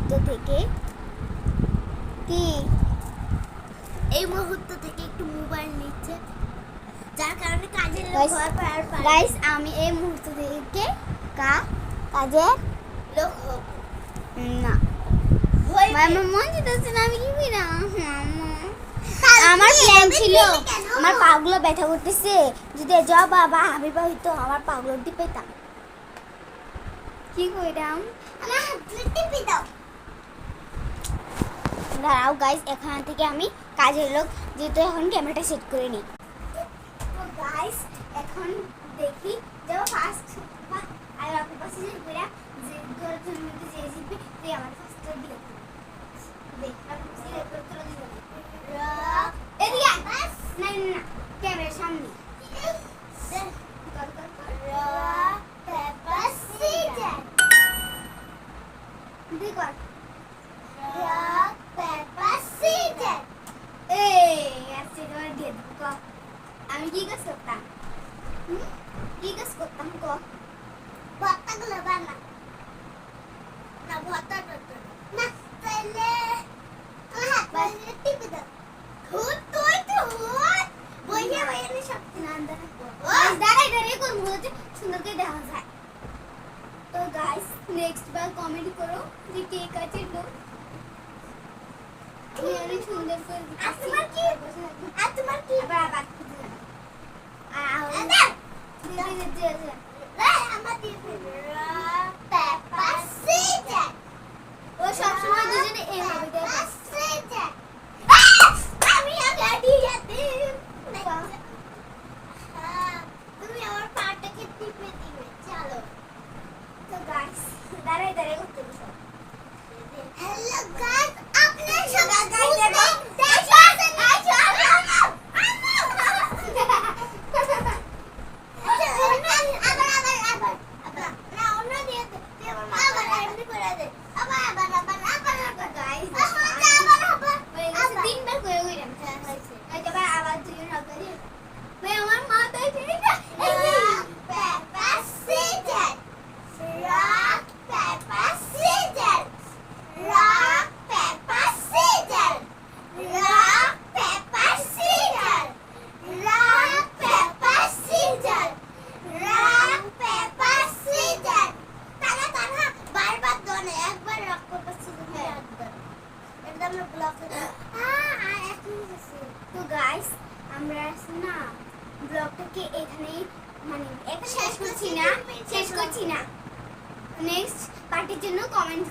মুহূর্ত থেকে কি এই মুহূর্ত থেকে একটু মোবাইল নিচ্ছে, যার কারণে কাজের লোক Guys, ভয় পাওয়ার গাইস আমি এই মুহূর্ত থেকে কাজের লোক হব না হইবে। মামা মন যেতেছে না, আমি কি কইরাম আমার প্ল্যান ছিল আমার পাগুলো ব্যথা করতেছে, যদি জব বাবা হাবিবা হইতো আমার পাগুলো টিপেতাম, কি কইরাম আমার হাতটা টিপে দাও। দাঁড়াও গাইস, এখান থেকে আমি কাজের লোক যেহেতু এখন ক্যামেরাটা সেট করে নিই। তো গাইস এখন দেখি যে ফার্স্ট আর আপনার পাশে যে কইরা যে ঘরের জন্য যে জিতবে তুই আমার ফার্স্টটা দিও দেখ আপনি সিলে করে দিও এদিকে বাস না না ক্যামেরার সামনে রক পেপার সিজার, দেখ রক পেপার সিজার। এই আজকে তোমার দিয়ে দেবো ক আমি কি কাজ করতাম, কি কাজ করতাম ক ভর্তাগুলো বানা না, ভর্তা না তাহলে আমার হাত বাজিয়ে টিপে দাও। হুট তুই তো হুট বইয়া বইয়া নি সব না দাঁড়াই দাঁড়াই করবো হচ্ছে সুন্দর করে দেখা যায়। তো গাইস নেক্সট বার কমেন্ট করো যে কে কাজের লোক, আমি অনেক সুন্দর করে আর তোমার কি আর তোমার কি আবার আবার খুঁজে না আদা দিদি আমার দিয়ে রক পেপার সিজার। ও সবসময় দুজনে এইভাবে দেয় সিজার আমি আগে দিয়ে দিই। তুমি আমার পাটাকে টিপে দিবে, চলো। তো গাইস দাঁড়াই দাঁড়াই করতে বসো। হ্যালো গাইস, আপনারা সবাই তিনবার করে গেলাম এবার আবার দুজন হবে ভাই আমার মাথায় ঠিক না তো গাইস আমরা না ব্লগটাকে এখানেই মানে শেষ করছি না নেক্সট পার্টির জন্য কমেন্ট